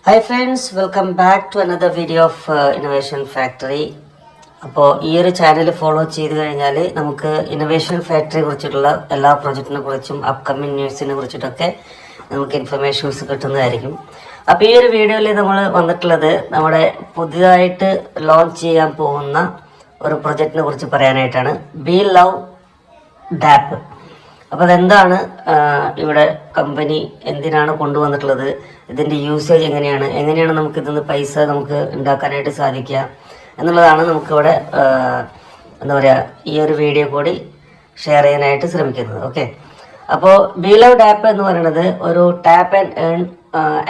Hi friends, welcome back to another video of Innovation Factory. അപ്പോൾ ഈ ഒരു channel follow ചെയ്ത് കഴിഞ്ഞാൽ നമുക്ക് ഇന്നോവേഷൻ ഫാക്ടറിയെ കുറിച്ചിട്ടുള്ള എല്ലാ പ്രൊജക്റ്റിനെ കുറിച്ചും അപ്കമിങ് ന്യൂസിനെ കുറിച്ചിട്ടൊക്കെ നമുക്ക് ഇൻഫർമേഷൻസ് കിട്ടുന്നതായിരിക്കും. അപ്പോൾ ഈ ഒരു വീഡിയോയിൽ നമ്മൾ വന്നിട്ടുള്ളത് നമ്മുടെ പുതിയതായിട്ട് ലോഞ്ച് ചെയ്യാൻ പോകുന്ന ഒരു പ്രൊജക്റ്റിനെ കുറിച്ച് പറയാനായിട്ടാണ്. B love ഡാപ്പ്. അപ്പോൾ അതെന്താണ്, ഇവിടെ കമ്പനി എന്തിനാണ് കൊണ്ടുവന്നിട്ടുള്ളത്, ഇതിൻ്റെ യൂസേജ് എങ്ങനെയാണ് നമുക്ക് ഇതിന്ന് പൈസ നമുക്ക് ഉണ്ടാക്കാനായിട്ട് സാധിക്കുക എന്നുള്ളതാണ് നമുക്കിവിടെ എന്താ പറയുക ഈ ഒരു വീഡിയോ കൂടി ഷെയർ ചെയ്യാനായിട്ട് ശ്രമിക്കുന്നത്. ഓക്കെ, അപ്പോൾ ബി ലവ് ഡാപ്പ് എന്ന് പറയുന്നത് ഒരു tap and earn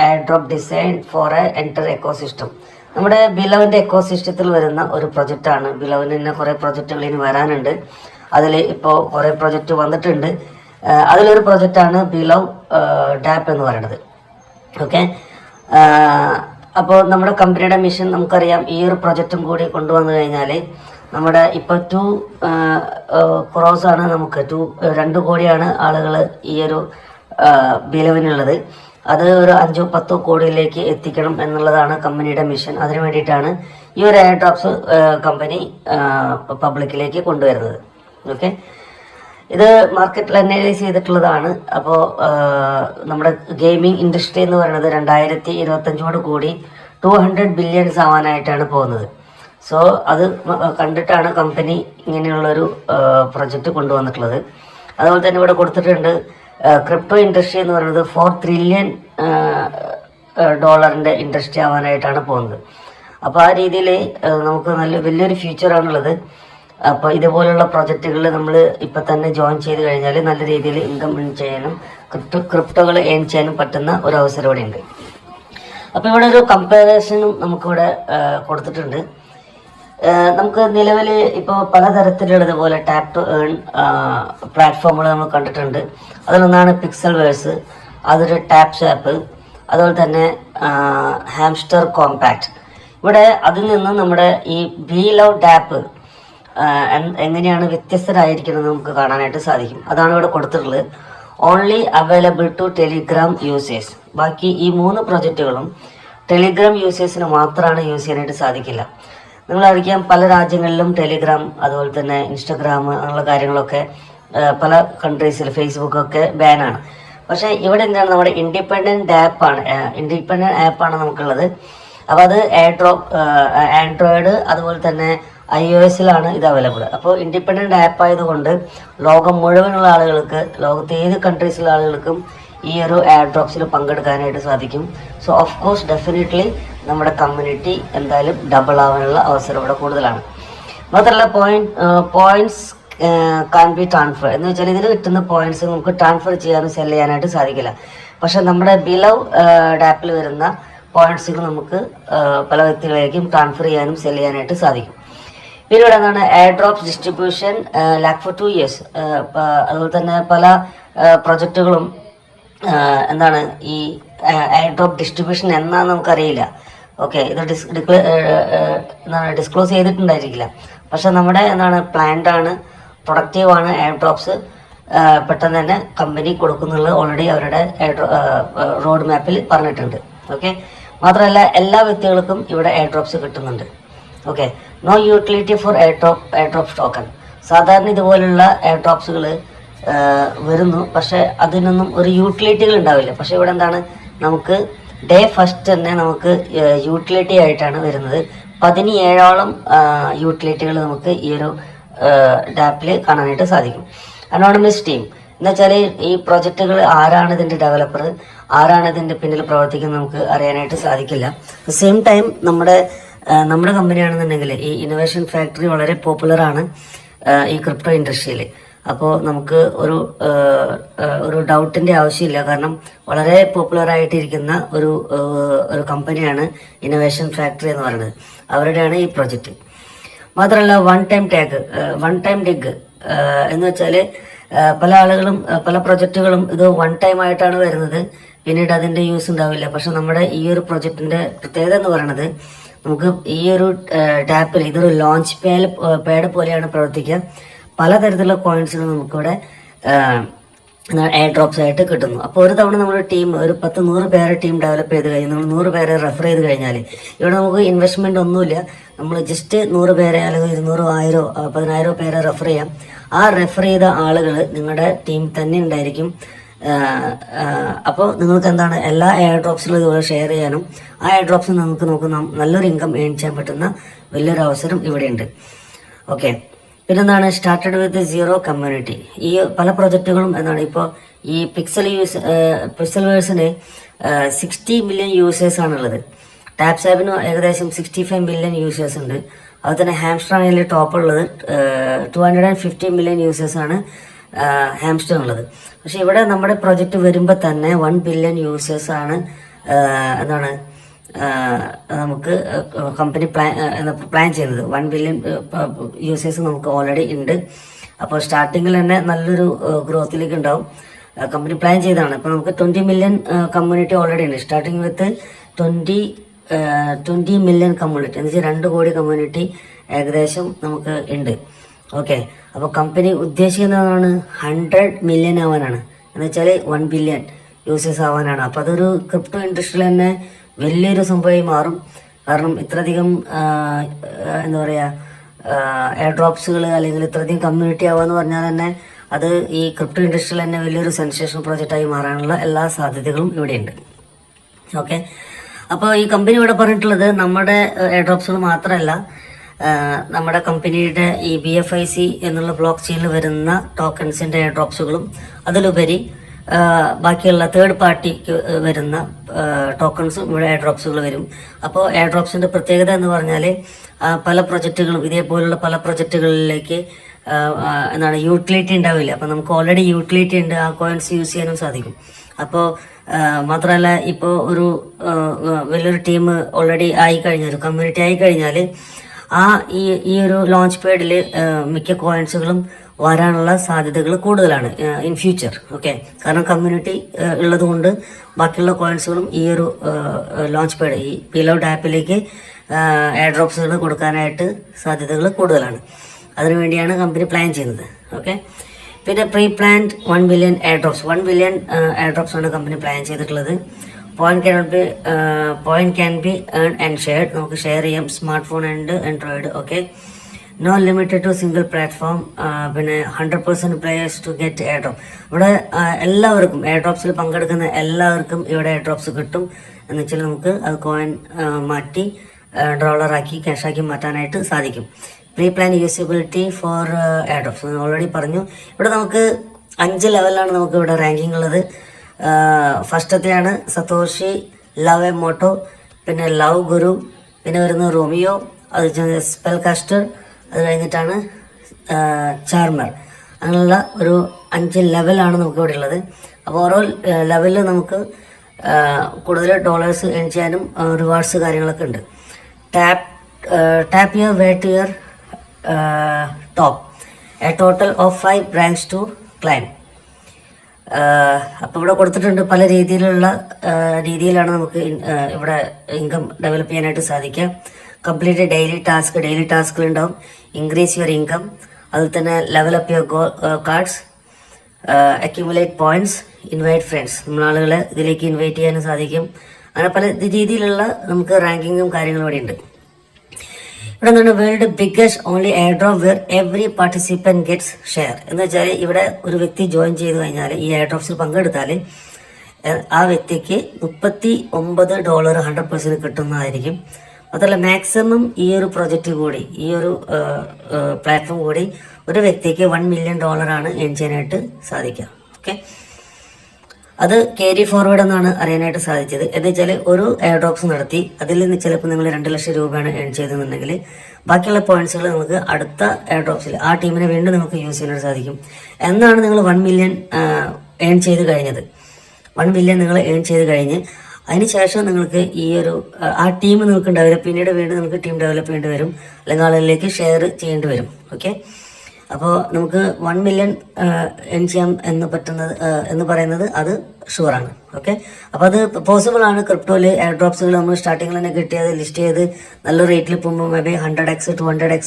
air drop design for A enter ecosystem. നമ്മുടെ ബിലവിൻ്റെ എക്കോസിസ്റ്റത്തിൽ വരുന്ന ഒരു പ്രൊജക്റ്റാണ്. ബിലവിന് തന്നെ കുറേ പ്രൊജക്റ്റുകൾ ഇനി വരാനുണ്ട്. അതിൽ ഇപ്പോൾ കുറേ പ്രൊജക്റ്റ് വന്നിട്ടുണ്ട്. അതിലൊരു പ്രൊജക്റ്റാണ് ബി ലവ് ഡാപ്പ് എന്ന് പറയുന്നത്. ഓക്കെ, അപ്പോൾ നമ്മുടെ കമ്പനിയുടെ മിഷൻ നമുക്കറിയാം. ഈ ഒരു പ്രൊജക്റ്റും കൂടി കൊണ്ടുവന്നു കഴിഞ്ഞാൽ നമ്മുടെ ഇപ്പോൾ 2 crores ആണ്, നമുക്ക് 2 കോടിയാണ് ആളുകൾ ഈ ഒരു ബിലവിനുള്ളത്. അത് ഒരു 5-10 കോടിയിലേക്ക് എത്തിക്കണം എന്നുള്ളതാണ് കമ്പനിയുടെ മിഷൻ. അതിനു വേണ്ടിയിട്ടാണ് ഈ ഒരു എയർ ഡ്രോപ്സ് കമ്പനി പബ്ലിക്കിലേക്ക് കൊണ്ടുവരുന്നത്. ഓക്കെ, ഇത് മാർക്കറ്റിൽ അനലൈസ് ചെയ്തിട്ടുള്ളതാണ്. അപ്പോൾ നമ്മുടെ ഗെയിമിംഗ് ഇൻഡസ്ട്രി എന്ന് പറയുന്നത് 2025 കൂടി 200 ബില്യൺ ആവാനായിട്ടാണ് പോകുന്നത്. സോ അത് കണ്ടിട്ടാണ് കമ്പനി ഇങ്ങനെയുള്ളൊരു പ്രൊജക്റ്റ് കൊണ്ടുവന്നിട്ടുള്ളത്. അതുപോലെ തന്നെ ഇവിടെ കൊടുത്തിട്ടുണ്ട് ക്രിപ്റ്റോ ഇൻഡസ്ട്രി എന്ന് പറയുന്നത് $4 trillion ഇൻഡസ്ട്രി ആവാനായിട്ടാണ് പോകുന്നത്. അപ്പോൾ ആ രീതിയിൽ നമുക്ക് വലിയൊരു ഫ്യൂച്ചറാണുള്ളത്. അപ്പോൾ ഇതുപോലുള്ള പ്രൊജക്റ്റുകൾ നമ്മൾ ഇപ്പം തന്നെ ജോയിൻ ചെയ്ത് കഴിഞ്ഞാൽ നല്ല രീതിയിൽ ഇൻകം ഏൺ ചെയ്യാനും ക്രിപ്റ്റോകൾ ഏൺ ചെയ്യാനും പറ്റുന്ന ഒരു അവസരം ഇവിടെ ഉണ്ട്. അപ്പോൾ ഇവിടെ ഒരു കമ്പാരിസണും നമുക്കിവിടെ കൊടുത്തിട്ടുണ്ട്. നമുക്ക് നിലവിൽ ഇപ്പോൾ പലതരത്തിലുള്ളതുപോലെ ടാപ്പ് ടു ഏൺ പ്ലാറ്റ്ഫോമുകൾ നമ്മൾ കണ്ടിട്ടുണ്ട്. അതിലൊന്നാണ് പിക്സൽ വേഴ്സ്, അതൊരു ടാപ്സ് ആപ്പ്, അതുപോലെ തന്നെ ഹാംസ്റ്റർ കോമ്പാക്ട്. ഇവിടെ അതിൽ നിന്ന് നമ്മുടെ ഈ ബി ലവ് ഡാപ്പ് എങ്ങനെയാണ് വ്യത്യസ്തരായിരിക്കുന്നത് നമുക്ക് കാണാനായിട്ട് സാധിക്കും. അതാണ് ഇവിടെ കൊടുത്തിട്ടുള്ളത്. Only available to Telegram users. ബാക്കി ഈ 3 പ്രൊജക്റ്റുകളും ടെലിഗ്രാം യൂസേഴ്സിന് മാത്രമാണ് യൂസ് ചെയ്യാനായിട്ട് സാധിക്കില്ല. നിങ്ങളറിയാം, പല രാജ്യങ്ങളിലും ടെലിഗ്രാം അതുപോലെ തന്നെ ഇൻസ്റ്റഗ്രാം അങ്ങനെയുള്ള കാര്യങ്ങളൊക്കെ പല കൺട്രീസിൽ ഫേസ്ബുക്കൊക്കെ ബാനാണ്. പക്ഷേ ഇവിടെ എന്താണ്, നമ്മുടെ ഇൻഡിപെൻഡൻറ്റ് ആപ്പാണ് നമുക്കുള്ളത്. അപ്പോൾ അത് ആൻഡ്രോയിഡ് അതുപോലെ തന്നെ iOS-ലാണ് ഇത് അവൈലബിൾ. അപ്പോൾ ഇൻഡിപെൻഡൻറ്റ് ആപ്പ് ആയതുകൊണ്ട് ലോകം മുഴുവനുള്ള ആളുകൾക്ക്, ലോകത്തെ ഏത് കൺട്രീസിലുള്ള ആളുകൾക്കും ഈ ഒരു എയർ ഡ്രോപ്സിൽ പങ്കെടുക്കാനായിട്ട് സാധിക്കും. സോ ഓഫ് കോഴ്സ് ഡെഫിനറ്റ്ലി നമ്മുടെ കമ്മ്യൂണിറ്റി എന്തായാലും ഡബിൾ ആവാനുള്ള അവസരം ഇവിടെ കൂടുതലാണ്. മാത്രമല്ല പോയിന്റ്സ് കാൻ ബി ട്രാൻസ്ഫർ എന്ന് വെച്ചാൽ ഇതിൽ കിട്ടുന്ന പോയിന്റ്സ് നമുക്ക് ട്രാൻസ്ഫർ ചെയ്യാനും സെല് ചെയ്യാനായിട്ട് സാധിക്കില്ല. പക്ഷെ നമ്മുടെ ബിലവ് ഡാപ്പിൽ വരുന്ന പോയിന്റ്സുകൾ നമുക്ക് പല വ്യക്തികളിലേക്കും ട്രാൻസ്ഫർ ചെയ്യാനും സെല് ചെയ്യാനായിട്ട് സാധിക്കും. പിന്നീട് എന്താണ് air drops distribution lock for 2 years. അതുപോലെ തന്നെ പല പ്രൊജക്റ്റുകളും എന്താണ് ഈ എയർ ഡ്രോപ്പ് ഡിസ്ട്രിബ്യൂഷൻ എന്നാന്ന് നമുക്കറിയില്ല. ഓക്കെ, ഇത് ഡിസ്ക്ലോസ് ചെയ്തിട്ടുണ്ടായിരിക്കില്ല. പക്ഷെ നമ്മുടെ പ്ലാൻഡ് ആണ്, പ്രൊഡക്റ്റീവ് ആണ് എയർ ഡ്രോപ്സ്. പെട്ടെന്ന് തന്നെ കമ്പനി കൊടുക്കുന്നുള്ളത് ഓൾറെഡി അവരുടെ റോഡ് മാപ്പിൽ പറഞ്ഞിട്ടുണ്ട്. ഓക്കെ, മാത്രമല്ല എല്ലാ വ്യക്തികൾക്കും ഇവിടെ എയർ ഡ്രോപ്സ് കിട്ടുന്നുണ്ട്. Okay, no utility for air drop token. സാധാരണ ഇതുപോലുള്ള എയർ ഡ്രോപ്സുകൾ വരുന്നു, പക്ഷെ അതിനൊന്നും ഒരു യൂട്ടിലിറ്റികൾ ഉണ്ടാവില്ല. പക്ഷെ ഇവിടെ എന്താണ്, നമുക്ക് ഡേ ഫസ്റ്റ് തന്നെ നമുക്ക് യൂട്ടിലിറ്റി ആയിട്ടാണ് വരുന്നത്. 17ഓളം യൂട്ടിലിറ്റികൾ നമുക്ക് ഈ ഒരു ഡാപ്പിൽ കാണാനായിട്ട് സാധിക്കും. അനോണിമസ് ടീം എന്ന് വെച്ചാൽ ഈ പ്രൊജക്റ്റുകൾ ആരാണ് ഇതിൻ്റെ ഡെവലപ്പർ, ആരാണ് ഇതിൻ്റെ പിന്നിൽ പ്രവർത്തിക്കുന്നത് നമുക്ക് അറിയാനായിട്ട് സാധിക്കില്ല. സെയിം ടൈം നമ്മുടെ കമ്പനിയാണെന്നുണ്ടെങ്കിൽ ഈ ഇന്നോവേഷൻ ഫാക്ടറി വളരെ പോപ്പുലറാണ് ഈ ക്രിപ്റ്റോ ഇൻഡസ്ട്രിയിൽ. അപ്പോൾ നമുക്ക് ഒരു ഡൗട്ടിൻ്റെ ആവശ്യമില്ല. കാരണം വളരെ പോപ്പുലറായിട്ടിരിക്കുന്ന ഒരു കമ്പനിയാണ് ഇന്നോവേഷൻ ഫാക്ടറി എന്ന് പറയുന്നത്. അവരുടെയാണ് ഈ പ്രൊജക്റ്റ്. മാത്രമല്ല വൺ ടൈം ഡിഗ് എന്ന് വെച്ചാൽ പല ആളുകളും പല പ്രൊജക്റ്റുകളും ഇത് 1 time ആയിട്ടാണ് വരുന്നത്. പിന്നീട് അതിൻ്റെ യൂസ് ഉണ്ടാവില്ല. പക്ഷെ നമ്മുടെ ഈ ഒരു പ്രൊജക്റ്റിൻ്റെ പ്രത്യേകത എന്ന് പറയുന്നത്, നമുക്ക് ഈ ഒരു ഡാപ്പിൽ ഇതൊരു ലോഞ്ച് പാഡ് പോലെയാണ് പ്രവർത്തിക്കുക. പലതരത്തിലുള്ള കോയിൻസുകൾ നമുക്കിവിടെ എയർ ഡ്രോപ്സ് ആയിട്ട് കിട്ടുന്നു. അപ്പോൾ ഒരു തവണ നമ്മുടെ ടീം ഒരു 10-100 പേരെ ടീം ഡെവലപ്പ് ചെയ്ത് കഴിഞ്ഞ് നമ്മൾ 100 പേരെ റെഫർ ചെയ്ത് കഴിഞ്ഞാൽ ഇവിടെ നമുക്ക് ഇൻവെസ്റ്റ്മെന്റ് ഒന്നുമില്ല. നമ്മൾ ജസ്റ്റ് 100 പേരെ അല്ലെങ്കിൽ 200, 1000, 10,000 പേരെ റെഫർ ചെയ്യാം. ആ റെഫർ ചെയ്ത ആളുകൾ നിങ്ങളുടെ ടീം തന്നെ ഉണ്ടായിരിക്കും. അപ്പോൾ നിങ്ങൾക്ക് എന്താണ് എല്ലാ എയർ ഡ്രോപ്സിലും ഇതുപോലെ ഷെയർ ചെയ്യാനും ആ എയർ ഡ്രോപ്സിൽ നമുക്ക് നല്ലൊരു ഇൻകം ഏൺ ചെയ്യാൻ പറ്റുന്ന വലിയൊരു അവസരം ഇവിടെയുണ്ട്. ഓക്കെ, പിന്നെന്താണ് സ്റ്റാർട്ടഡ് വിത്ത് 0 കമ്മ്യൂണിറ്റി. ഈ പല പ്രൊജക്റ്റുകളും എന്താണ് ഇപ്പോൾ ഈ പിക്സൽവേഴ്സിന് 60 മില്യൺ യൂസേഴ്സ് ആണുള്ളത്. ടാപ്സാപ്പിന് ഏകദേശം 65 മില്യൺ യൂസേഴ്സ് ഉണ്ട്. അതുപോലെ തന്നെ ഹാംസ്റ്റർ ആണ് ടോപ്പ് ഉള്ളത്. 250 മില്യൺ യൂസേഴ്സ് ആണ് ഹാംസ്റ്റർ ഉള്ളത്. പക്ഷെ ഇവിടെ നമ്മുടെ പ്രൊജക്റ്റ് വരുമ്പോൾ തന്നെ 1 ബില്യൺ യൂസേഴ്സ് ആണ് എന്താണ് നമുക്ക് കമ്പനി പ്ലാൻ ചെയ്യുന്നത്. 1 ബില്യൺ യൂസേഴ്സ് നമുക്ക് ഓൾറെഡി ഉണ്ട്. അപ്പോൾ സ്റ്റാർട്ടിങ്ങിൽ തന്നെ നല്ലൊരു ഗ്രോത്തിലേക്ക് ഉണ്ടാവും. കമ്പനി പ്ലാൻ ചെയ്തതാണ്. ഇപ്പോൾ നമുക്ക് 20 മില്യൺ കമ്മ്യൂണിറ്റി ഓൾറെഡി ഉണ്ട്. സ്റ്റാർട്ടിങ് വിത്ത് 20 മില്യൺ കമ്മ്യൂണിറ്റി എന്ന് വെച്ചാൽ 2 കോടി കമ്മ്യൂണിറ്റി ഏകദേശം നമുക്ക് ഉണ്ട്. ഓക്കെ, അപ്പോൾ കമ്പനി ഉദ്ദേശിക്കുന്നതാണ് 100 മില്യൺ ആവാനാണ്, എന്ന് വെച്ചാൽ 1 ബില്യൺ യൂസേഴ്സ് ആവാനാണ്. അപ്പോൾ അതൊരു ക്രിപ്റ്റോ ഇൻഡസ്ട്രിയിൽ തന്നെ വലിയൊരു സംഭവമായി മാറും. കാരണം ഇത്രയധികം എന്താ പറയുക എയർ ഡ്രോപ്സുകൾ അല്ലെങ്കിൽ ഇത്രയധികം കമ്മ്യൂണിറ്റി ആവാന്ന് പറഞ്ഞാൽ തന്നെ അത് ഈ ക്രിപ്റ്റോ ഇൻഡസ്ട്രിയിൽ തന്നെ വലിയൊരു സെൻസേഷൻ പ്രോജക്റ്റായി മാറാനുള്ള എല്ലാ സാധ്യതകളും ഇവിടെയുണ്ട്. ഓക്കെ, അപ്പോൾ ഈ കമ്പനി ഇവിടെ പറഞ്ഞിട്ടുള്ളത് നമ്മുടെ എയർ ഡ്രോപ്സുകൾ മാത്രമല്ല, നമ്മുടെ കമ്പനിയുടെ ഈ BFIC എന്നുള്ള ബ്ലോക്ക് ചെയിനിൽ വരുന്ന ടോക്കൺസിന്റെ എയർ ഡ്രോപ്സുകളും അതിലുപരി ബാക്കിയുള്ള തേർഡ് പാർട്ടിക്ക് വരുന്ന ടോക്കൺസും ഇവിടെ എയർ ഡ്രോപ്സുകൾ വരും. അപ്പോൾ എയർ ഡ്രോപ്സിന്റെ പ്രത്യേകത എന്ന് പറഞ്ഞാൽ പല പ്രൊജക്റ്റുകളും ഇതേപോലുള്ള പല പ്രൊജക്റ്റുകളിലേക്ക് എന്താണ് യൂട്ടിലിറ്റി ഉണ്ടാവില്ല. അപ്പോൾ നമുക്ക് ഓൾറെഡി യൂട്ടിലിറ്റി ഉണ്ട്, ആ കോയിൻസ് യൂസ് ചെയ്യാനും സാധിക്കും. അപ്പോൾ മാത്രമല്ല ഇപ്പോൾ ഒരു വലിയൊരു ടീം ഓൾറെഡി ആയിക്കഴിഞ്ഞാൽ, ഒരു കമ്മ്യൂണിറ്റി ആയിക്കഴിഞ്ഞാൽ ഈ ഒരു ലോഞ്ച് പാഡിൽ മിക്ക കോയിൻസുകളും വരാനുള്ള സാധ്യതകൾ കൂടുതലാണ് ഇൻ ഫ്യൂച്ചർ. ഓക്കെ, കാരണം കമ്മ്യൂണിറ്റി ഉള്ളത് കൊണ്ട് ബാക്കിയുള്ള കോയിൻസുകളും ഈ ഒരു ലോഞ്ച് പാഡ് ഈ പിലോഡ് ആപ്പിലേക്ക് എയർ ഡ്രോപ്സുകൾ കൊടുക്കാനായിട്ട് സാധ്യതകൾ കൂടുതലാണ്. അതിനുവേണ്ടിയാണ് കമ്പനി പ്ലാൻ ചെയ്യുന്നത്. ഓക്കെ, പിന്നെ pre planned 1 billion air drops, 1 billion air drops ആണ് കമ്പനി പ്ലാൻ ചെയ്തിട്ടുള്ളത്. Point can be earn and shared, നമുക്ക് ഷെയർ ചെയ്യാം smart phone and Android. Okay, no limited to single platform. പിന്നെ 100% players to get air drop. ഇവിടെ എല്ലാവർക്കും air ഡ്രോപ്സിൽ പങ്കെടുക്കുന്ന എല്ലാവർക്കും ഇവിടെ എയർ ഡ്രോപ്സ് കിട്ടും. എന്ന് വെച്ചാൽ നമുക്ക് അത് കോയിൻ മാറ്റി ഡോളറാക്കി ക്യാഷാക്കി മാറ്റാനായിട്ട് സാധിക്കും. Pre plan usability for air drops already പറഞ്ഞു. ഇവിടെ നമുക്ക് 5 ലെവലിലാണ് നമുക്ക് ഇവിടെ റാങ്കിങ് ഉള്ളത്. ഫസ്റ്റത്തെയാണ് സതോഷി, ലവ് എ മോട്ടോ, പിന്നെ ലവ് ഗുരു, പിന്നെ വരുന്നത് റോമിയോ, അത് സ്പെൽ കാസ്റ്റർ, അത് കഴിഞ്ഞിട്ടാണ് ചാർമർ. അങ്ങനെയുള്ള ഒരു 5 ലെവലാണ് നമുക്ക് ഇവിടെ ഉള്ളത്. അപ്പോൾ ഓരോ ലെവലിൽ നമുക്ക് കൂടുതൽ ഡോളേഴ്സ് ഏൺ ചെയ്യാനും റിവാർഡ്സ് കാര്യങ്ങളൊക്കെ ഉണ്ട്. Tap your way to your top, a total of 5 ranks to claim. അപ്പോൾ ഇവിടെ കൊടുത്തിട്ടുണ്ട് പല രീതിയിലാണ് നമുക്ക് ഇവിടെ ഇൻകം ഡെവലപ്പ് ചെയ്യാനായിട്ട് സാധിക്കുക. കംപ്ലീറ്റ് ഡെയിലി ടാസ്കുകൾ ഉണ്ടാവും. ഇൻക്രീസ് യുവർ ഇൻകം, അതിൽ തന്നെ level up your cards, accumulate points, invite friends, നമ്മൾ ആളുകളെ ഇതിലേക്ക് ഇൻവൈറ്റ് ചെയ്യാനും സാധിക്കും. അങ്ങനെ പല രീതിയിലുള്ള നമുക്ക് റാങ്കിങ്ങും കാര്യങ്ങളും ഇവിടെ ഉണ്ട്. ഇവിടെ എന്താണ് world biggest only air drop where every participant gets share എന്ന് വെച്ചാൽ ഇവിടെ ഒരു വ്യക്തി ജോയിൻ ചെയ്ത് കഴിഞ്ഞാൽ ഈ എയർ ഡ്രോപ്സിൽ പങ്കെടുത്താൽ ആ വ്യക്തിക്ക് $39 100% കിട്ടുന്നതായിരിക്കും. അതല്ല മാക്സിമം ഈ ഒരു പ്രൊജക്റ്റ് കൂടി ഈ ഒരു പ്ലാറ്റ്ഫോം കൂടി ഒരു വ്യക്തിക്ക് $1 മില്യൺ ആണ് ഏൺ ചെയ്യാനായിട്ട് സാധിക്കുക. ഓക്കെ, അത് ക്യാരി ഫോർവേഡ് എന്നാണ് അറിയാനായിട്ട് സാധിച്ചത്. എന്ന് വെച്ചാൽ ഒരു എയർ ഡ്രോപ്സ് നടത്തി അതിൽ നിന്ന് ചിലപ്പോൾ നിങ്ങൾ 2 ലക്ഷം രൂപയാണ് ഏൺ ചെയ്തെന്നുണ്ടെങ്കിൽ ബാക്കിയുള്ള പോയിന്റ്സുകൾ നമുക്ക് അടുത്ത എയർ ഡ്രോപ്സിൽ ആ ടീമിനെ വീണ്ടും നമുക്ക് യൂസ് ചെയ്യാനായിട്ട് സാധിക്കും. എന്നാണ് നിങ്ങൾ 1 മില്യൺ ഏൺ ചെയ്ത് കഴിഞ്ഞത്. 1 മില്യൺ നിങ്ങൾ ഏൺ ചെയ്ത് കഴിഞ്ഞ് അതിനുശേഷം നിങ്ങൾക്ക് ഈ ഒരു ആ ടീം നിങ്ങൾക്ക് ഡെവലപ്പ് പിന്നീട് വീണ്ടും നിങ്ങൾക്ക് ടീം ഡെവലപ്പ് ചെയ്യേണ്ടി വരും, അല്ലെങ്കിൽ ആളുകളിലേക്ക് ഷെയർ ചെയ്യേണ്ടി വരും. ഓക്കെ, അപ്പോൾ നമുക്ക് 1 മില്യൺ എൻ ചെയ്യാം എന്ന് പറയുന്നത് അത് ഷുവറാണ്. ഓക്കെ, അപ്പോൾ അത് പോസിബിൾ ആണ്. ക്രിപ്റ്റോയിൽ എയർ ഡ്രോപ്സുകൾ നമ്മൾ സ്റ്റാർട്ടിങ്ങിൽ തന്നെ കിട്ടിയത് ലിസ്റ്റ് ചെയ്ത് നല്ല റേറ്റിൽ പോകുമ്പോൾ may be 100x 200x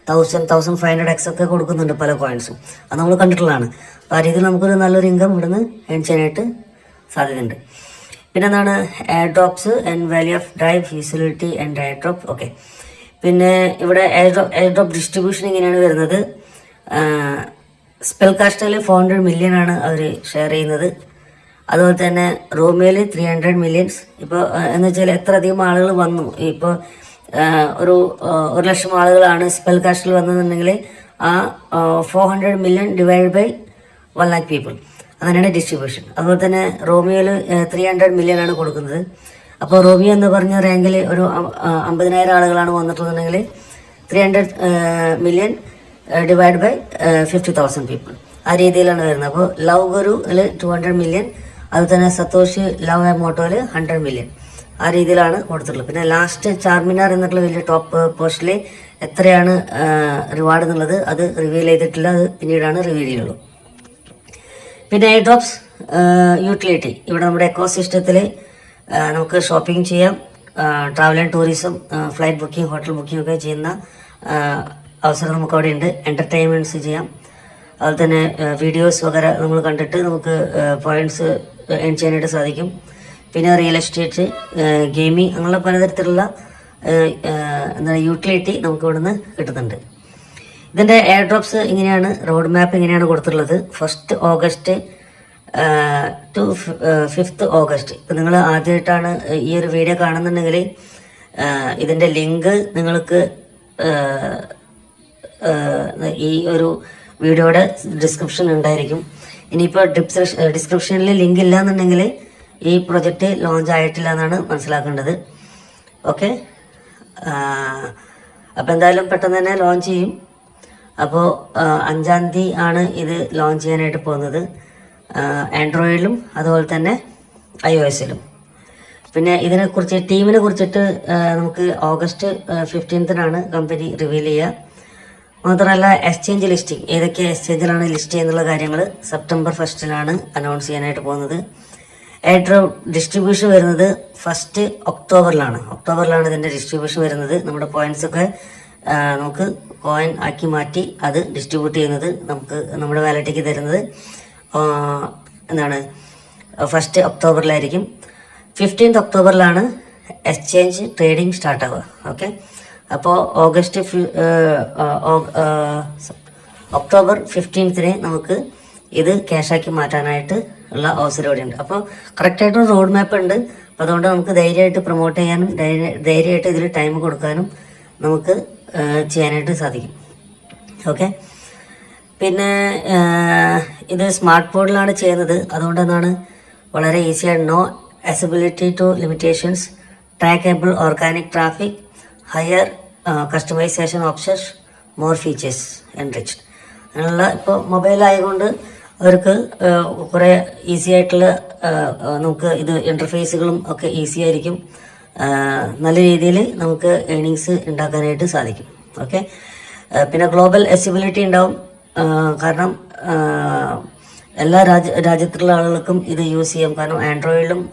1500x ഒക്കെ കൊടുക്കുന്നുണ്ട് പല കോയിൻസും. അത് നമ്മൾ കണ്ടിട്ടുള്ളതാണ്. അപ്പോൾ ആ രീതിയിൽ നമുക്കൊരു നല്ലൊരു ഇൻകം ഇവിടുന്ന് ഏൺ ചെയ്യാനായിട്ട് സാധ്യതയുണ്ട്. പിന്നെ എന്താണ് air drops and value of drive facility and air drop. Okay, പിന്നെ ഇവിടെ എയർ ഡ്രോപ്പ് ഡിസ്ട്രിബ്യൂഷൻ ഇങ്ങനെയാണ് വരുന്നത്. സ്പെൽ കാസ്റ്റിൽ 400 മില്യൺ ആണ് അവർ ഷെയർ ചെയ്യുന്നത്. അതുപോലെ തന്നെ റോമിയോയിൽ 300 മില്യൺസ്. ഇപ്പോൾ എന്ന് വെച്ചാൽ എത്ര അധികം ആളുകൾ വന്നു. ഇപ്പോൾ ഒരു 1,00,000 ആളുകളാണ് സ്പെൽ കാസ്റ്റിൽ വന്നതെന്നുണ്ടെങ്കിൽ ആ 400 million divide by 1 lakh people, അങ്ങനെയാണ് ഡിസ്ട്രിബ്യൂഷൻ. അതുപോലെ തന്നെ റോമിയോയിൽ 300 മില്യൺ ആണ് കൊടുക്കുന്നത്. അപ്പോൾ റോമിയോ എന്ന് പറഞ്ഞ റാങ്കിൽ ഒരു 50,000 ആളുകളാണ് വന്നിട്ടുണ്ടെങ്കിൽ 300 മില്യൺ ഡിവൈഡ് ബൈ 50,000 പീപ്പിൾ, ആ രീതിയിലാണ് വരുന്നത്. അപ്പോൾ ലവ് ഗുരുവിൽ 200 മില്യൺ, അതുപോലെ തന്നെ സത്തോഷി ലവ് എമോട്ടോയിൽ 100 മില്യൺ, ആ രീതിയിലാണ് കൊടുത്തിട്ടുള്ളത്. പിന്നെ ലാസ്റ്റ് ചാർമിനാർ എന്നുള്ള വലിയ ടോപ്പ് പോസ്റ്റിൽ എത്രയാണ് റിവാർഡ് എന്നുള്ളത് അത് റിവീൽ ചെയ്തിട്ടില്ല, അത് പിന്നീടാണ് റിവീൽ ചെയ്യുള്ളൂ. പിന്നെ എയർ ഡ്രോപ്സ് യൂട്ടിലിറ്റി. ഇവിടെ നമ്മുടെ എക്കോ സിസ്റ്റത്തിൽ നമുക്ക് ഷോപ്പിംഗ് ചെയ്യാം, travel and tourism, flight booking, hotel booking ഒക്കെ ചെയ്യുന്ന അവസരം നമുക്ക് അവിടെ ഉണ്ട്. എൻ്റർടൈൻമെൻറ്റ്സ് ചെയ്യാം, അതുപോലെ തന്നെ വീഡിയോസ് വഗേര നമ്മൾ കണ്ടിട്ട് നമുക്ക് പോയിന്റ്സ് ഏൺ ചെയ്യാനായിട്ട് സാധിക്കും. പിന്നെ റിയൽ എസ്റ്റേറ്റ്, ഗെയിമിംഗ്, അങ്ങനെയുള്ള പലതരത്തിലുള്ള എന്താണ് യൂട്ടിലിറ്റി നമുക്ക് ഇവിടുന്ന് കിട്ടുന്നുണ്ട്. ഇതിൻ്റെ എയർ ഡ്രോപ്സ് ഇങ്ങനെയാണ്, റോഡ് മാപ്പ് ഇങ്ങനെയാണ് കൊടുത്തിട്ടുള്ളത്. 1 ഓഗസ്റ്റ് ടു 5 ഓഗസ്റ്റ്. ഇപ്പം നിങ്ങൾ ആദ്യമായിട്ടാണ് ഈ ഒരു വീഡിയോ കാണുന്നുണ്ടെങ്കിൽ ഇതിൻ്റെ ലിങ്ക് നിങ്ങൾക്ക് ഈ ഒരു വീഡിയോയുടെ ഡിസ്ക്രിപ്ഷൻ ഉണ്ടായിരിക്കും. ഇനിയിപ്പോൾ ഡിസ്ക്രിപ്ഷനിൽ ലിങ്ക് ഇല്ല എന്നുണ്ടെങ്കിൽ ഈ പ്രൊജക്റ്റ് ലോഞ്ച് ആയിട്ടില്ല എന്നാണ് മനസ്സിലാക്കേണ്ടത്. ഓക്കെ, അപ്പോൾ എന്തായാലും പെട്ടെന്ന് തന്നെ ലോഞ്ച് ചെയ്യും. അപ്പോൾ 5-ാം തീയതി ആണ് ഇത് ലോഞ്ച് ചെയ്യാനായിട്ട് പോകുന്നത്, ആൻഡ്രോയിഡിലും അതുപോലെ തന്നെ iOS-ലും. പിന്നെ ഇതിനെക്കുറിച്ച് ടീമിനെ കുറിച്ചിട്ട് നമുക്ക് ഓഗസ്റ്റ് 15-നാണ് കമ്പനി റിവീൽ ചെയ്യുക. മാത്രമല്ല എക്സ്ചേഞ്ച് ലിസ്റ്റിംഗ്, ഏതൊക്കെ എക്സ്ചേഞ്ചിലാണ് ലിസ്റ്റ് ചെയ്യുന്നുള്ള കാര്യങ്ങൾ സെപ്റ്റംബർ 1-നാണ് അനൗൺസ് ചെയ്യാനായിട്ട് പോകുന്നത്. എയർ ഡ്രോപ്പ് ഡിസ്ട്രിബ്യൂഷൻ വരുന്നത് 1 ഒക്ടോബറിലാണ്. ഇതിൻ്റെ ഡിസ്ട്രിബ്യൂഷൻ വരുന്നത്. നമ്മുടെ പോയിന്റ്സ് ഒക്കെ നമുക്ക് കോയിൻ ആക്കി മാറ്റി അത് ഡിസ്ട്രിബ്യൂട്ട് ചെയ്യുന്നത് നമുക്ക് നമ്മുടെ വാലറ്റിലേക്ക് തരുന്നത് എന്താണ് 1 ഒക്ടോബറിലായിരിക്കും. 15 ഒക്ടോബറിലാണ് എക്സ്ചേഞ്ച് ട്രേഡിംഗ് സ്റ്റാർട്ട് ആവുക. ഓക്കെ, അപ്പോൾ ഒക്ടോബർ 15-ന് നമുക്ക് ഇത് ക്യാഷാക്കി മാറ്റാനായിട്ട് ഉള്ള അവസരം ഇവിടെയുണ്ട്. അപ്പോൾ കറക്റ്റായിട്ടൊരു റോഡ് മാപ്പ് ഉണ്ട്. അപ്പോൾ അതുകൊണ്ട് നമുക്ക് ധൈര്യമായിട്ട് പ്രൊമോട്ട് ചെയ്യാനും ധൈര്യമായിട്ട് ഇതിൽ ടൈം കൊടുക്കാനും നമുക്ക് ചെയ്യാനായിട്ട് സാധിക്കും. ഓക്കെ, പിന്നെ ഇത് സ്മാർട്ട് ഫോണിലാണ് ചെയ്യുന്നത്. അതുകൊണ്ട് എന്താണ് വളരെ ഈസിയാണ്. No accessibility to limitations, trackable organic traffic, higher customization options, more features enriched. അങ്ങനെയുള്ള ഇപ്പോൾ മൊബൈൽ ആയതുകൊണ്ട് അവർക്ക് കുറേ ഈസി ആയിട്ടുള്ള നമുക്ക് ഇത് ഇൻ്റർഫേസുകളും ഒക്കെ ഈസി ആയിരിക്കും. നല്ല രീതിയിൽ നമുക്ക് ഏണിങ്സ് ഉണ്ടാക്കാനായിട്ട് സാധിക്കും. ഓക്കെ, പിന്നെ ഗ്ലോബൽ accessibility ഉണ്ടാവും. കാരണം എല്ലാ രാജ്യത്തുള്ള ആളുകൾക്കും ഇത് യൂസ് ചെയ്യാം. കാരണം ആൻഡ്രോയിഡിലും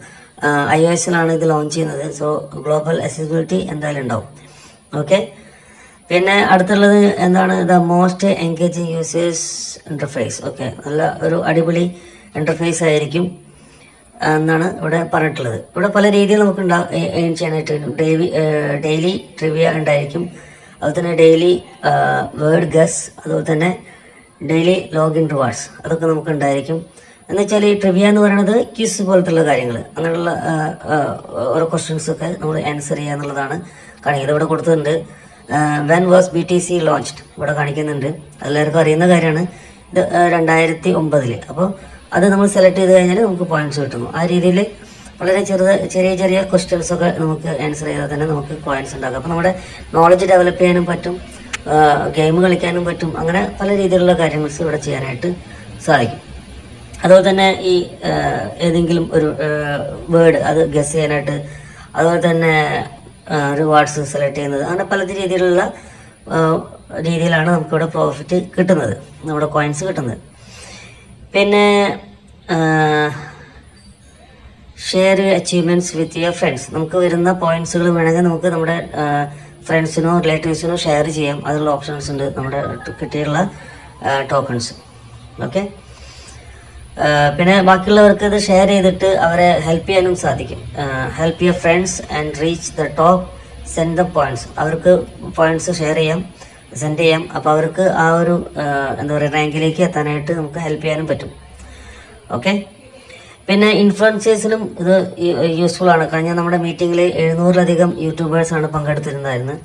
iOS-ലാണ് ഇത് ലോഞ്ച് ചെയ്യുന്നത്. സോ ഗ്ലോബൽ accessibility എന്തായാലും ഉണ്ടാവും. ഓക്കെ, പിന്നെ അടുത്തുള്ളത് എന്താണ്, the most engaging users interface. Okay, നല്ല ഒരു അടിപൊളി ഇൻ്റർഫേസ് ആയിരിക്കും എന്നാണ് ഇവിടെ പറഞ്ഞിട്ടുള്ളത്. ഇവിടെ പല രീതിയിൽ നമുക്ക് ഏൺ ചെയ്യാനായിട്ട് ഡെയിലി ട്രിവിയ ഉണ്ടായിരിക്കും. അതുപോലെ തന്നെ ഡെയിലി വേർഡ് ഗസ്, അതുപോലെ തന്നെ ഡെയിലി ലോഗിൻ റിവാർഡ്സ്, അതൊക്കെ നമുക്ക് ഉണ്ടായിരിക്കും. എന്ന് വെച്ചാൽ ഈ ട്രിവിയ എന്ന് പറയുന്നത് ക്വിസ് പോലത്തുള്ള കാര്യങ്ങൾ, അങ്ങനെയുള്ള ഓരോ ക്വസ്റ്റ്യൻസൊക്കെ നമ്മൾ ആൻസർ ചെയ്യുക എന്നുള്ളതാണ് കാണിക്കുന്നത്. ഇവിടെ കൊടുത്തിട്ടുണ്ട് വെൻ വാസ് BTC ലോഞ്ച്ഡ്, ഇവിടെ കാണിക്കുന്നുണ്ട്. എല്ലാവർക്കും അറിയുന്ന കാര്യമാണ്. ഇത് 2009. അപ്പോൾ അത് നമ്മൾ സെലക്ട് ചെയ്ത് കഴിഞ്ഞാൽ നമുക്ക് പോയിന്റ്സ് കിട്ടുന്നു. ആ രീതിയിൽ വളരെ ചെറിയ ക്വസ്റ്റ്യൻസൊക്കെ നമുക്ക് ആൻസർ ചെയ്താൽ തന്നെ നമുക്ക് പോയിന്റ്സ് ഉണ്ടാക്കാം. അപ്പോൾ നമ്മുടെ നോളജ് ഡെവലപ്പ് ചെയ്യാനും പറ്റും, ഗെയിം കളിക്കാനും പറ്റും. അങ്ങനെ പല രീതിയിലുള്ള കാര്യങ്ങൾ ഇവിടെ ചെയ്യാനായിട്ട് സാധിക്കും. അതുപോലെ തന്നെ ഈ ഏതെങ്കിലും ഒരു വേർഡ് അത് ഗസ് ചെയ്യാനായിട്ട്, അതുപോലെ തന്നെ റിവാർഡ്സ് സെലക്ട് ചെയ്യുന്നത്, അങ്ങനെ പല രീതിയിലുള്ള രീതിയിലാണ് നമുക്കിവിടെ പ്രോഫിറ്റ് കിട്ടുന്നത്, നമ്മുടെ കോയിൻസ് കിട്ടുന്നത്. പിന്നെ share achievements with your friends. നമുക്ക് വരുന്ന പോയിന്റ്സുകൾ വേണമെങ്കിൽ നമുക്ക് നമ്മുടെ ഫ്രണ്ട്സിനോ റിലേറ്റീവ്സിനോ ഷെയർ ചെയ്യാം. അതിനുള്ള ഓപ്ഷൻസ് ഉണ്ട് നമ്മുടെ കിട്ടിയുള്ള ടോക്കൺസ്. ഓക്കെ, പിന്നെ ബാക്കിയുള്ളവർക്ക് ഇത് ഷെയർ ചെയ്തിട്ട് അവരെ ഹെൽപ്പ് ചെയ്യാനും സാധിക്കും. Help your friends and reach the top, send the points. അവർക്ക് പോയിന്റ്സ് ഷെയർ ചെയ്യാം, സെൻഡ് ചെയ്യാം. അപ്പോൾ അവർക്ക് ആ ഒരു എന്താ പറയുക റാങ്കിലേക്ക് എത്താനായിട്ട് നമുക്ക് ഹെൽപ്പ് ചെയ്യാനും പറ്റും. ഓക്കെ, പിന്നെ ഇൻഫ്ലുവൻസേഴ്സിനും ഇത് യൂസ്ഫുൾ ആണ്. കഴിഞ്ഞ നമ്മുടെ മീറ്റിങ്ങിൽ 700-ലധികം യൂട്യൂബേഴ്സാണ് പങ്കെടുത്തിരുന്നായിരുന്നു.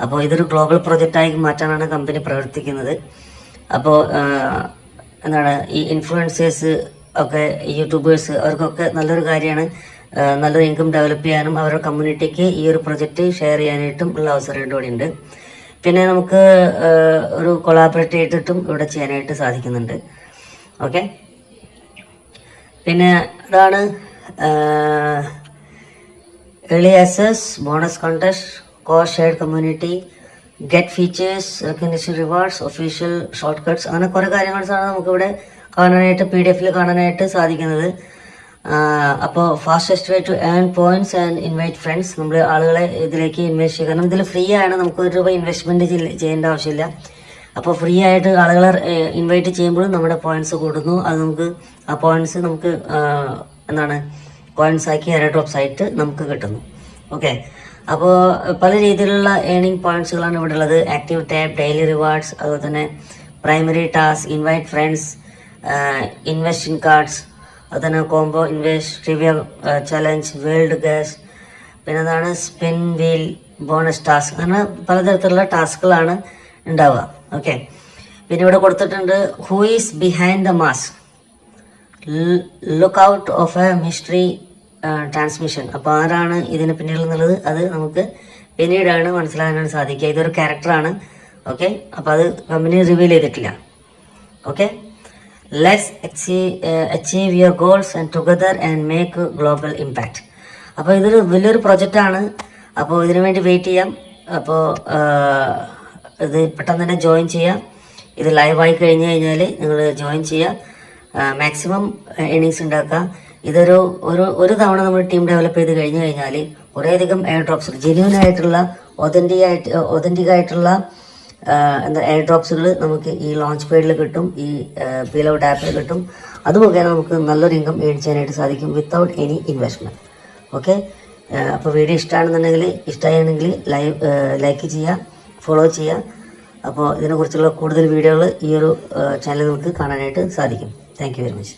അപ്പോൾ ഇതൊരു ഗ്ലോബൽ പ്രൊജക്റ്റായി മാറ്റാനാണ് കമ്പനി പ്രവർത്തിക്കുന്നത്. അപ്പോൾ എന്താണ് ഈ ഇൻഫ്ലുവൻസേഴ്സ് ഒക്കെ യൂട്യൂബേഴ്സ് അവർക്കൊക്കെ നല്ലൊരു കാര്യമാണ്. നല്ലൊരു ഇൻകം ഡെവലപ്പ് ചെയ്യാനും അവരുടെ കമ്മ്യൂണിറ്റിക്ക് ഈ ഒരു പ്രൊജക്റ്റ് ഷെയർ ചെയ്യാനായിട്ടും ഉള്ള അവസരം ഇവിടെ ഉണ്ട്. പിന്നെ നമുക്ക് ഒരു കൊളാബറേറ്റ് ചെയ്തിട്ടും ഇവിടെ ചെയ്യാനായിട്ട് സാധിക്കുന്നുണ്ട്. ഓക്കെ, പിന്നെ അതാണ് early access, bonus contest, cost shared community, get features, recognition rewards, official short cuts, അങ്ങനെ കുറേ കാര്യങ്ങളാണ് നമുക്കിവിടെ കാണാനായിട്ട് PDF-ൽ കാണാനായിട്ട് സാധിക്കുന്നത്. അപ്പോൾ fastest way to earn points and invite friends. നമ്മൾ ആളുകളെ ഇതിലേക്ക് ഇൻവെസ്റ്റ് ചെയ്യുക. കാരണം ഇതിൽ ഫ്രീ ആണ്, നമുക്ക് ₹1 ഇൻവെസ്റ്റ്മെൻറ്റ് ചെയ്യേണ്ട ആവശ്യമില്ല. അപ്പോൾ ഫ്രീ ആയിട്ട് ആളുകളെ ഇൻവൈറ്റ് ചെയ്യുമ്പോൾ നമ്മുടെ പോയിന്റ്സ് കൂടുന്നു. അത് നമുക്ക് ആ പോയിന്റ്സ് നമുക്ക് എന്താണ് കോയിൻസ് ആക്കി എയർ ഡ്രോപ്സ് ആയിട്ട് നമുക്ക് കിട്ടുന്നു. ഓക്കെ, അപ്പോൾ പല രീതിയിലുള്ള ഏണിംഗ് പോയിന്റ്സുകളാണ് ഇവിടെ ഉള്ളത്. ആക്റ്റീവ് ടാബ്, ഡെയിലി റിവാർഡ്സ്, അതുപോലെ തന്നെ primary task, invite friends, invest in cards, അതുപോലെ തന്നെ combo invest, trivia challenge, world gas, പിന്നെ അതാണ് സ്പിൻ വീൽ, ബോണസ് ടാസ്ക്, അങ്ങനെ പലതരത്തിലുള്ള ടാസ്കുകളാണ് ഉണ്ടാവുക. ഓക്കെ, പിന്നെ ഇവിടെ കൊടുത്തിട്ടുണ്ട് who is behind the mask, look out of A mystery transmission. അപ്പോൾ ആരാണ് ഇതിന് പിന്നിലെന്നുള്ളത് അത് നമുക്ക് പിന്നീടാണ് മനസ്സിലാകാനാണ് സാധിക്കുക. ഇതൊരു ക്യാരക്ടറാണ്. ഓക്കെ, അപ്പോൾ അത് കമ്പനി റിവീൽ ചെയ്തിട്ടില്ല. Okay, let's achieve your goals and together and make global impact. അപ്പോൾ ഇതൊരു വലിയൊരു പ്രൊജക്റ്റാണ്. അപ്പോൾ ഇതിനു വേണ്ടി വെയിറ്റ് ചെയ്യാം. അപ്പോൾ ഇത് പെട്ടെന്ന് തന്നെ ജോയിൻ ചെയ്യാം. ഇത് ലൈവായി കഴിഞ്ഞ് കഴിഞ്ഞാൽ നിങ്ങൾ ജോയിൻ ചെയ്യുക, മാക്സിമം ഏണിങ്സ് ഉണ്ടാക്കുക. ഇതൊരു തവണ നമ്മൾ ടീം ഡെവലപ്പ് ചെയ്ത് കഴിഞ്ഞ് കഴിഞ്ഞാൽ കുറേയധികം എയർ ഡ്രോപ്സ്, ജെന്യൂൻ ആയിട്ടുള്ള ഒതന്റിക് ആയിട്ടുള്ള എന്താ എയർ ഡ്രോപ്സുകൾ നമുക്ക് ഈ ലോഞ്ച് പേഡിൽ കിട്ടും, ഈ പീലൗട്ട് ആപ്പിൽ കിട്ടും. അത് മുഖേന നമുക്ക് നല്ലൊരു ഇൻകം ഏൺ ചെയ്യാനായിട്ട് സാധിക്കും വിത്തൗട്ട് എനി ഇൻവെസ്റ്റ്മെൻറ്റ്. ഓക്കെ, അപ്പോൾ വീഡിയോ ഇഷ്ടമാണെങ്കിൽ ലൈക്ക് ചെയ്യുക, ഫോളോ ചെയ്യുക. അപ്പോൾ ഇതിനെക്കുറിച്ചുള്ള കൂടുതൽ വീഡിയോകൾ ഈ ഒരു ചാനലിൽ നമുക്ക് കാണാനായിട്ട് സാധിക്കും. Thank you very much.